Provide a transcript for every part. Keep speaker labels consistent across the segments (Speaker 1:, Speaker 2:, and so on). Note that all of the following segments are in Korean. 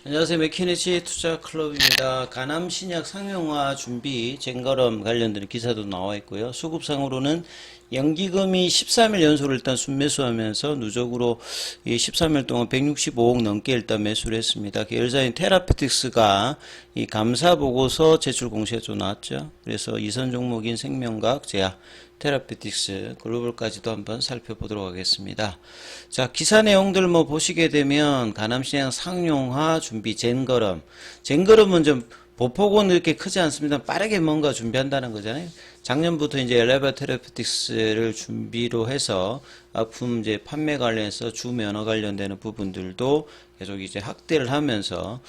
Speaker 1: 안녕하세요. 맥키네치 투자클럽입니다. 가남 신약 상용화 준비 쟁거럼 관련된 기사도 나와 있고요. 수급상으로는 연기금이 13일 연속으로 일단 순매수하면서 누적으로 이 13일 동안 165억 넘게 일단 매수를 했습니다. 계열사인 테라피틱스가 이 감사 보고서 제출 공시가 좀 나왔죠. 그래서 이선 종목인 생명과학, 제약, 테라피틱스, 글로벌까지도 한번 살펴보도록 하겠습니다. 자, 기사 내용들 뭐 보시게 되면 가남시장 상용화 준비 젠거럼은 좀 보폭은 이렇게 크지 않습니다. 빠르게 뭔가 준비한다는 거잖아요. 작년부터 이제 엘레바 테라피틱스를 준비로 해서 아품 이제 판매 관련해서 주 면허 관련되는 부분들도 계속 이제 확대를 하면서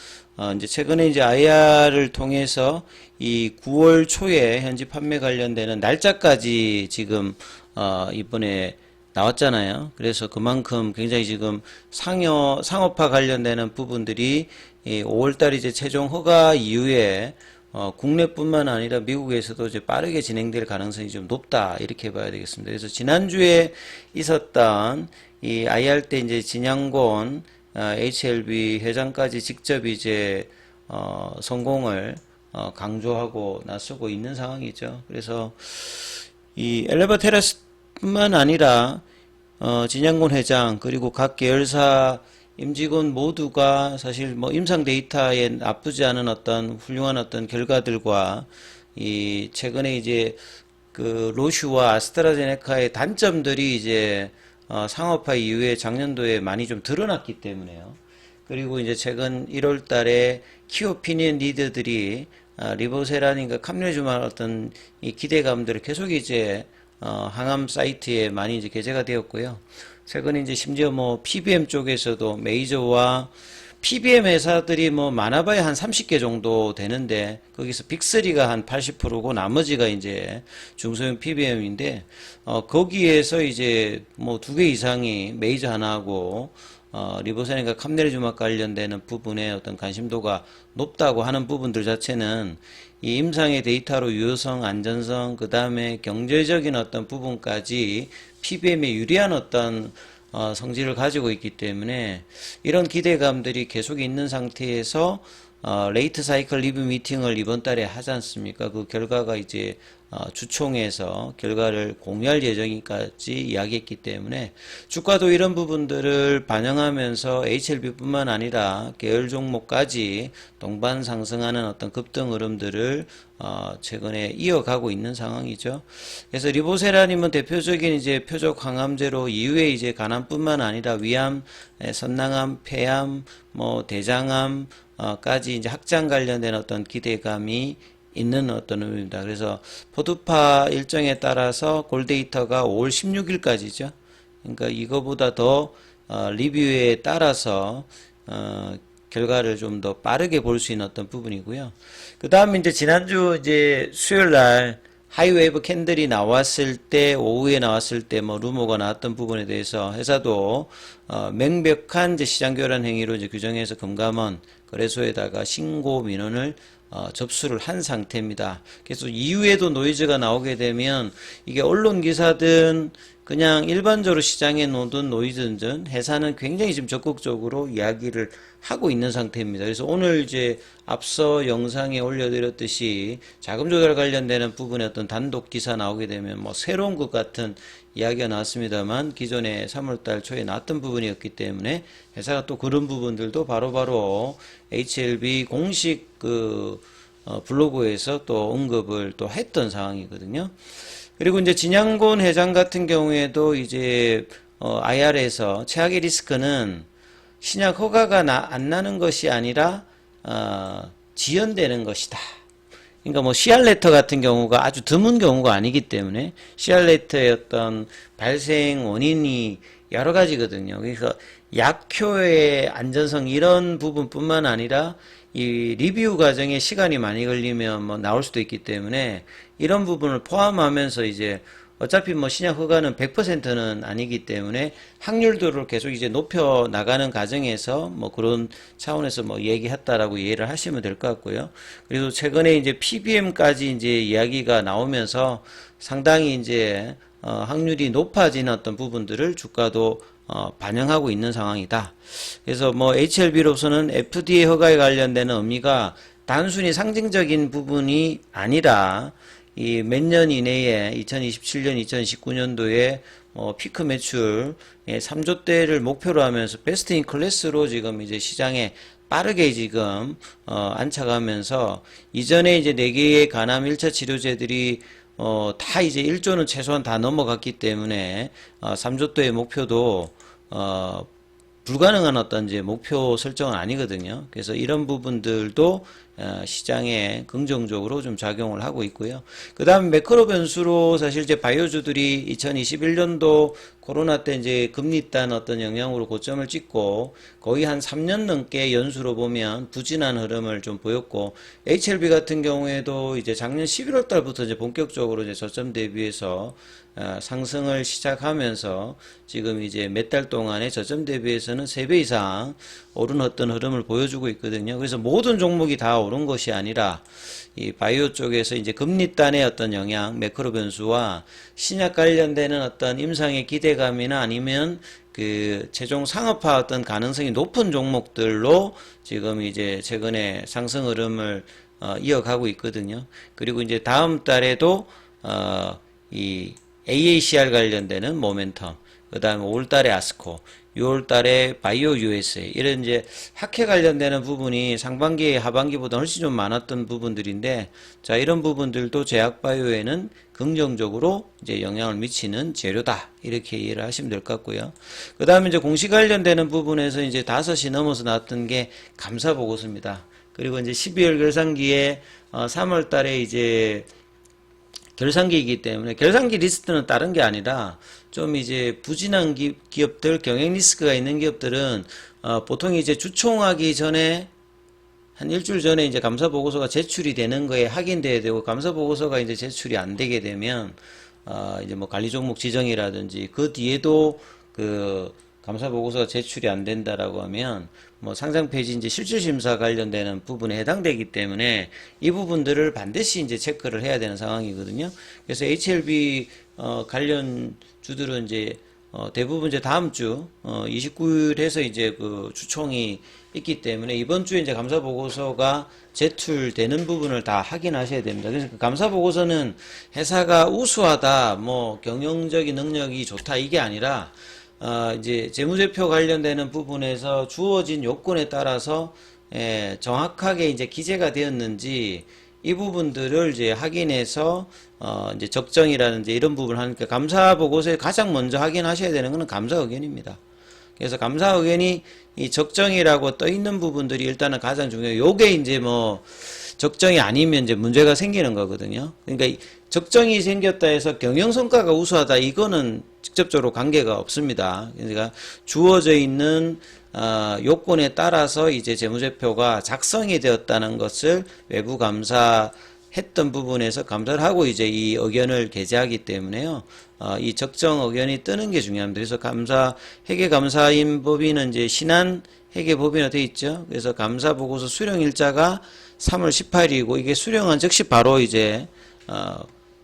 Speaker 1: 이제 최근에 이제 IR을 통해서 이 9월 초에 현지 판매 관련되는 날짜까지 지금 이번에 나왔잖아요. 그래서 그만큼 굉장히 지금 상업화 관련되는 부분들이 5월달 이제 최종 허가 이후에 국내뿐만 아니라 미국에서도 이제 빠르게 진행될 가능성이 좀 높다 이렇게 봐야 되겠습니다. 그래서 지난주에 있었던 이 IR 때 이제 진양곤 HLB 회장까지 직접 이제 성공을 강조하고 나서고 있는 상황이죠. 그래서 이 엘레바테라스뿐만 아니라 진양곤 회장 그리고 각 계열사 임직원 모두가 사실 뭐 임상 데이터에 나쁘지 않은 어떤 훌륭한 어떤 결과들과 이 최근에 이제 그 로슈와 아스트라제네카의 단점들이 이제 상업화 이후에 작년도에 많이 좀 드러났기 때문에요. 그리고 이제 최근 1월 달에 키오피니언 리더들이 리보세라닌가 캄레주말 어떤 이 기대감들을 계속 이제 항암 사이트에 많이 이제 게재가 되었고요. 최근에 이제 심지어 뭐 PBM 쪽에서도 메이저와 PBM 회사들이 뭐 많아봐야 한 30개 정도 되는데 거기서 빅3가 한 80%고 나머지가 이제 중소형 PBM인데 거기에서 이제 뭐 2개 이상이 메이저 하나하고 리보세라닌가 캄레주말 관련되는 부분에 어떤 관심도가 높다고 하는 부분들 자체는 이 임상의 데이터로 유효성, 안전성, 그 다음에 경제적인 어떤 부분까지 PBM에 유리한 어떤 성질을 가지고 있기 때문에 이런 기대감들이 계속 있는 상태에서 레이트 사이클 리뷰 미팅을 이번 달에 하지 않습니까? 그 결과가 이제 주총에서 결과를 공유할 예정이까지 이야기했기 때문에 주가도 이런 부분들을 반영하면서 HLB뿐만 아니라 계열 종목까지 동반 상승하는 어떤 급등 흐름들을 최근에 이어가고 있는 상황이죠. 그래서 리보세라님은 대표적인 이제 표적 항암제로 이후에 이제 간암뿐만 아니라 위암, 선낭암, 폐암, 뭐 대장암 까지 이제 확장 관련된 어떤 기대감이 있는 어떤 의미입니다. 그래서 포드파 일정에 따라서 골데이터가 5월 16일까지죠. 그러니까 이거보다 더 리뷰에 따라서 결과를 좀 더 빠르게 볼 수 있는 어떤 부분이고요. 그 다음에 이제 지난주 이제 수요일 날 하이웨이브 캔들이 나왔을 때 오후에 나왔을 때 뭐 루머가 나왔던 부분에 대해서 회사도 명백한 이제 시장 교란 행위로 이제 규정해서 금감원 거래소에다가 신고 민원을 접수를 한 상태입니다. 그래서 이후에도 노이즈가 나오게 되면 이게 언론 기사든 그냥 일반적으로 시장에 놓던 노이즈든 회사는 굉장히 지금 적극적으로 이야기를 하고 있는 상태입니다. 그래서 오늘 이제 앞서 영상에 올려드렸듯이 자금 조달 관련되는 부분에 어떤 단독 기사 나오게 되면 뭐 새로운 것 같은 이야기가 나왔습니다만 기존에 3월달 초에 나왔던 부분이었기 때문에 회사가 또 그런 부분들도 바로바로 HLB 공식 그 블로그에서 또 언급을 또 했던 상황이거든요. 그리고 이제 진양곤 회장 같은 경우에도 이제 IR에서 최악의 리스크는 신약 허가가 안 나는 것이 아니라 지연되는 것이다. 그러니까 뭐 CR레터 같은 경우가 아주 드문 경우가 아니기 때문에 CR레터의 어떤 발생 원인이 여러 가지거든요. 그래서 약효의 안전성 이런 부분뿐만 아니라 이 리뷰 과정에 시간이 많이 걸리면 뭐 나올 수도 있기 때문에 이런 부분을 포함하면서 이제 어차피 뭐 신약 허가는 100%는 아니기 때문에 확률도를 계속 이제 높여 나가는 과정에서 뭐 그런 차원에서 뭐 얘기했다라고 이해를 하시면 될 것 같고요. 그리고 최근에 이제 PBM까지 이제 이야기가 나오면서 상당히 이제 확률이 높아지는 어떤 부분들을 주가도 반영하고 있는 상황이다. 그래서 뭐 HLB로서는 FDA 허가에 관련되는 의미가 단순히 상징적인 부분이 아니라 이 몇 년 이내에 2027년, 2019년도에 피크 매출 3조대를 목표로 하면서 베스트 인 클래스로 지금 이제 시장에 빠르게 지금 안착하면서 이전에 이제 4개의 간암 1차 치료제들이 다 이제 1조는 최소한 다 넘어갔기 때문에 3조대의 목표도 불가능한 어떤 이제 목표 설정은 아니거든요. 그래서 이런 부분들도 시장에 긍정적으로 좀 작용을 하고 있고요. 그 다음 매크로 변수로 사실 이제 바이오주들이 2021년도 코로나 때 이제 금리 딴 어떤 영향으로 고점을 찍고 거의 한 3년 넘게 연수로 보면 부진한 흐름을 좀 보였고, HLB 같은 경우에도 이제 작년 11월 달부터 이제 본격적으로 이제 저점 대비해서 상승을 시작하면서 지금 이제 몇 달 동안의 저점 대비해서는 3배 이상 오른 어떤 흐름을 보여주고 있거든요. 그래서 모든 종목이 다 오른 것이 아니라 이 바이오 쪽에서 이제 금리 단의 어떤 영향, 매크로 변수와 신약 관련되는 어떤 임상의 기대감이나 아니면 그 최종 상업화 어떤 가능성이 높은 종목들로 지금 이제 최근에 상승 흐름을 이어가고 있거든요. 그리고 이제 다음 달에도 이 AACR 관련되는 모멘텀, 그 다음에 5월달에 아스코, 6월달에 바이오 USA, 이런 이제 학회 관련되는 부분이 상반기, 하반기보다 훨씬 좀 많았던 부분들인데, 자, 이런 부분들도 제약바이오에는 긍정적으로 이제 영향을 미치는 재료다. 이렇게 이해를 하시면 될 것 같고요. 그 다음에 이제 공시 관련되는 부분에서 이제 5시 넘어서 나왔던 게 감사 보고서입니다. 그리고 이제 12월 결산기에 3월달에 이제 결산기이기 때문에 결산기 리스트는 다른 게 아니라 좀 이제 부진한 기업들, 경영 리스크가 있는 기업들은 보통 이제 주총하기 전에 한 일주일 전에 이제 감사 보고서가 제출이 되는 거에 확인돼야 되고, 감사 보고서가 이제 제출이 안 되게 되면 이제 뭐 관리 종목 지정이라든지 그 뒤에도 그 감사 보고서가 제출이 안 된다라고 하면 뭐 상장 폐지 이제 실질 심사 관련되는 부분에 해당되기 때문에 이 부분들을 반드시 이제 체크를 해야 되는 상황이거든요. 그래서 HLB 관련 주들은 이제 대부분 이제 다음 주 29일에서 이제 그 주총이 있기 때문에 이번 주에 이제 감사 보고서가 제출되는 부분을 다 확인하셔야 됩니다. 그래서 그 감사 보고서는 회사가 우수하다, 뭐 경영적인 능력이 좋다, 이게 아니라 이제 재무제표 관련되는 부분에서 주어진 요건에 따라서 정확하게 이제 기재가 되었는지 이 부분들을 이제 확인해서 이제 적정이라든지 이런 부분을 하니까, 감사 보고서에 가장 먼저 확인하셔야 되는 것은 감사 의견입니다. 그래서 감사 의견이 이 적정이라고 떠 있는 부분들이 일단은 가장 중요해요. 요게 이제 뭐 적정이 아니면 이제 문제가 생기는 거거든요. 그러니까 적정이 생겼다 해서 경영 성과가 우수하다, 이거는 직접적으로 관계가 없습니다. 그러니까 주어져 있는 요건에 따라서 이제 재무제표가 작성이 되었다는 것을 외부 감사했던 부분에서 감사를 하고 이제 이 의견을 게재하기 때문에요. 이 적정 의견이 뜨는 게 중요합니다. 그래서 회계감사인 법인은 이제 신한 회계법인으로 되어 있죠. 그래서 감사보고서 수령 일자가 3월 18일이고 이게 수령한 즉시 바로 이제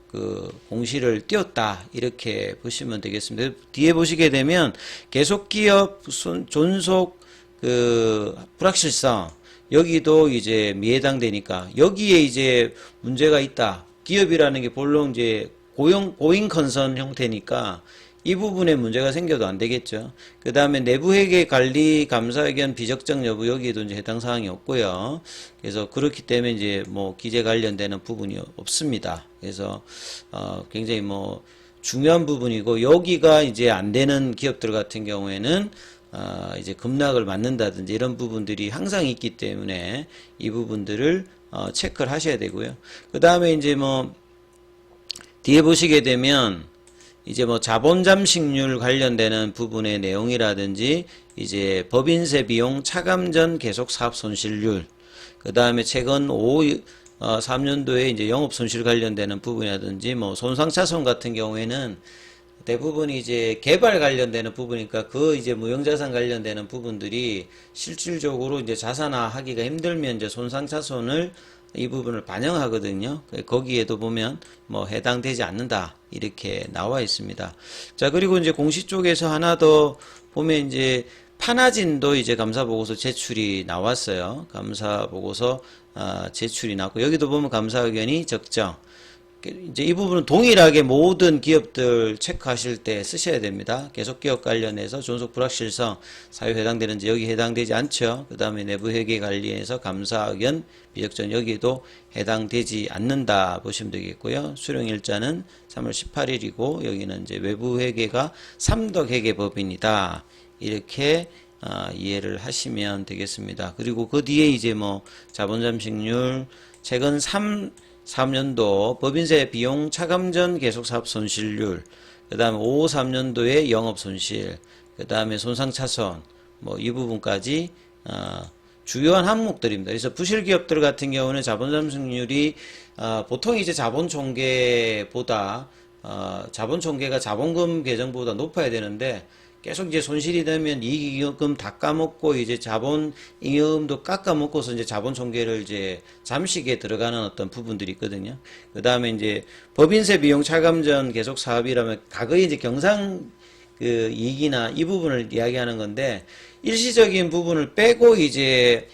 Speaker 1: 그 공시를 띄웠다, 이렇게 보시면 되겠습니다. 뒤에 보시게 되면 계속 기업 존속 그 불확실성, 여기도 이제 미해당되니까 여기에 이제 문제가 있다. 기업이라는 게 본론 이제 고잉 컨선 형태니까 이 부분에 문제가 생겨도 안 되겠죠. 그 다음에 내부 회계 관리 감사 의견 비적정 여부, 여기에도 이제 해당 사항이 없고요. 그래서 그렇기 때문에 이제 뭐 기재 관련되는 부분이 없습니다. 그래서 굉장히 뭐 중요한 부분이고, 여기가 이제 안 되는 기업들 같은 경우에는 이제 급락을 맞는다든지 이런 부분들이 항상 있기 때문에 이 부분들을 체크를 하셔야 되고요. 그 다음에 이제 뭐 뒤에 보시게 되면 이제 뭐 자본 잠식률 관련되는 부분의 내용이라든지 이제 법인세 비용 차감 전 계속 사업 손실률, 그 다음에 최근 3년도에 이제 영업 손실 관련되는 부분이라든지 뭐 손상차손 같은 경우에는 대부분이 이제 개발 관련되는 부분이니까 그 이제 무형자산 관련되는 부분들이 실질적으로 이제 자산화하기가 힘들면 이제 손상차손을 이 부분을 반영하거든요. 거기에도 보면 뭐 해당되지 않는다 이렇게 나와 있습니다. 자, 그리고 이제 공시 쪽에서 하나 더 보면 이제 판화진도 이제 감사보고서 제출이 나왔어요. 감사보고서 제출이 나왔고, 여기도 보면 감사 의견이 적정. 이제 이 부분은 동일하게 모든 기업들 체크하실 때 쓰셔야 됩니다. 계속 기업 관련해서 존속 불확실성 사유 해당되는지 여기 해당되지 않죠. 그 다음에 내부 회계 관리에서 감사 의견 비적정 여기도 해당되지 않는다 보시면 되겠고요. 수령 일자는 3월 18일이고 여기는 이제 외부 회계가 삼덕 회계법인이다. 이렇게 이해를 하시면 되겠습니다. 그리고 그 뒤에 이제 뭐 자본 잠식률 최근 3년도 법인세 비용 차감 전 계속 사업 손실률, 그 다음에 5, 3년도의 영업 손실, 그 다음에 손상 차손, 뭐 이 부분까지 주요한 항목들입니다. 그래서 부실 기업들 같은 경우는 자본 잠식률이 보통 이제 자본 총계보다 자본 총계가 자본금 계정보다 높아야 되는데 계속 이제 손실이 되면 이익금 다 까먹고 이제 자본 잉여금도 깎아먹고서 이제 자본 총계를 이제 잠식에 들어가는 어떤 부분들이 있거든요. 그 다음에 이제 법인세 비용 차감 전 계속 사업이라면 과거에 이제 경상 그 이익이나 이 부분을 이야기하는 건데 일시적인 부분을 빼고 이제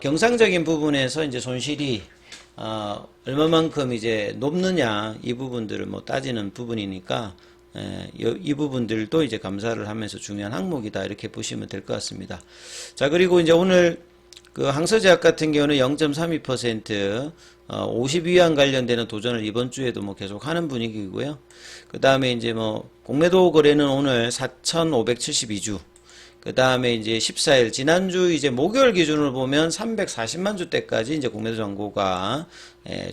Speaker 1: 경상적인 부분에서 이제 손실이 얼마만큼 이제 높느냐 이 부분들을 뭐 따지는 부분이니까 이 부분들도 이제 감사를 하면서 중요한 항목이다 이렇게 보시면 될 것 같습니다. 자, 그리고 이제 오늘 그 항서제약 같은 경우는 0.32% 50위안 관련되는 도전을 이번 주에도 뭐 계속 하는 분위기고요. 그 다음에 이제 뭐 공매도 거래는 오늘 4,572주. 그 다음에 이제 14일 지난주 이제 목요일 기준으로 보면 340만 주대까지 이제 공매도 잔고가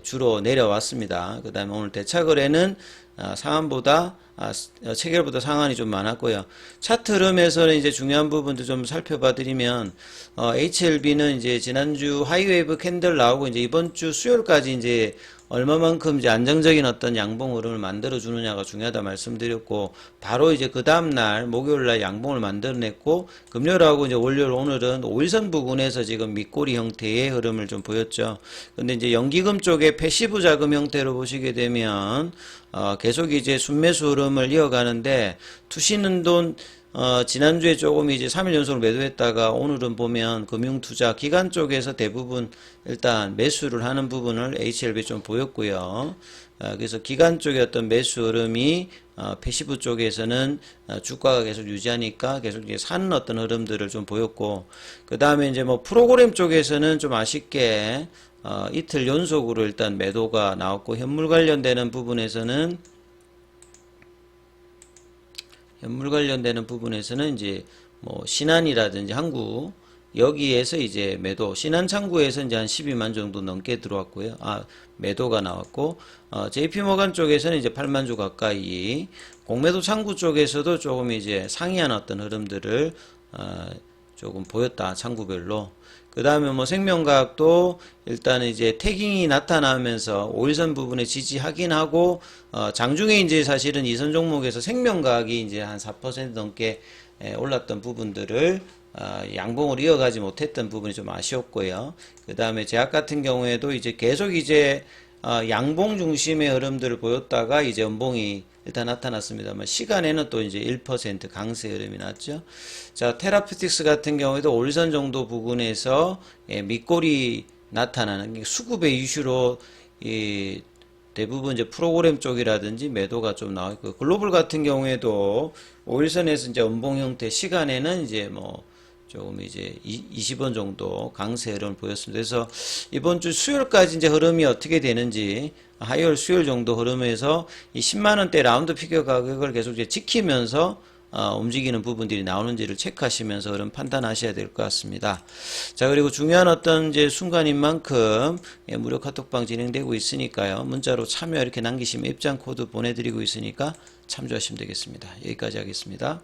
Speaker 1: 주로 내려왔습니다. 그 다음에 오늘 대차 거래는 상한보다 체결보다 상한이 좀 많았고요. 차트 흐름에서는 이제 중요한 부분도 좀 살펴봐 드리면 HLB는 이제 지난주 하이웨이브 캔들 나오고 이제 이번 주 수요일까지 이제 얼마만큼 이제 안정적인 어떤 양봉 흐름을 만들어 주느냐가 중요하다 말씀드렸고, 바로 이제 그 다음날 목요일 날 양봉을 만들어냈고, 금요일하고 이제 월요일 오늘은 5일선 부근에서 지금 밑꼬리 형태의 흐름을 좀 보였죠. 근데 이제 연기금 쪽에 패시브 자금 형태로 보시게 되면 계속 이제 순매수 흐름을 이어가는데, 투시는 돈 지난주에 조금 이제 3일 연속으로 매도했다가 오늘은 보면 금융투자 기관 쪽에서 대부분 일단 매수를 하는 부분을 HLB 좀 보였고요. 그래서 기관 쪽의 어떤 매수 흐름이 패시브 쪽에서는 주가가 계속 유지하니까 계속 이제 사는 어떤 흐름들을 좀 보였고, 그 다음에 이제 뭐 프로그램 쪽에서는 좀 아쉽게 이틀 연속으로 일단 매도가 나왔고, 현물 관련되는 부분에서는 이제 뭐 신한이라든지 한국 여기에서 이제 매도, 신한창구에서 이제 한 12만 정도 넘게 들어왔고요. 매도가 나왔고, JP모간 쪽에서는 이제 8만 주 가까이, 공매도 창구 쪽에서도 조금 이제 상이한 어떤 흐름들을 조금 보였다, 창구별로. 그 다음에 뭐 생명과학도 일단 이제 태깅이 나타나면서 5일선 부분에 지지하긴 하고, 장중에 이제 사실은 이선 종목에서 생명과학이 이제 한 4% 넘게 올랐던 부분들을 양봉을 이어가지 못했던 부분이 좀 아쉬웠고요. 그 다음에 제약 같은 경우에도 이제 계속 이제 양봉 중심의 흐름들을 보였다가 이제 연봉이 일단 나타났습니다만, 시간에는 또 이제 1% 강세 흐름이 났죠. 자, 테라피틱스 같은 경우에도 5일선 정도 부근에서 밑골이 나타나는 수급의 이슈로 대부분 이제 프로그램 쪽이라든지 매도가 좀 나와 있고, 글로벌 같은 경우에도 5일선에서 이제 연봉 형태, 시간에는 이제 뭐 조금 이제 20원 정도 강세 흐름을 보였습니다. 그래서 이번 주 수요일까지 이제 흐름이 어떻게 되는지, 화요일 수요일 정도 흐름에서 이 10만원대 라운드 피겨 가격을 계속 이제 지키면서 움직이는 부분들이 나오는지를 체크하시면서 흐름 판단하셔야 될 것 같습니다. 자, 그리고 중요한 어떤 이제 순간인 만큼 무료 카톡방 진행되고 있으니까요. 문자로 참여 이렇게 남기시면 입장 코드 보내드리고 있으니까 참조하시면 되겠습니다. 여기까지 하겠습니다.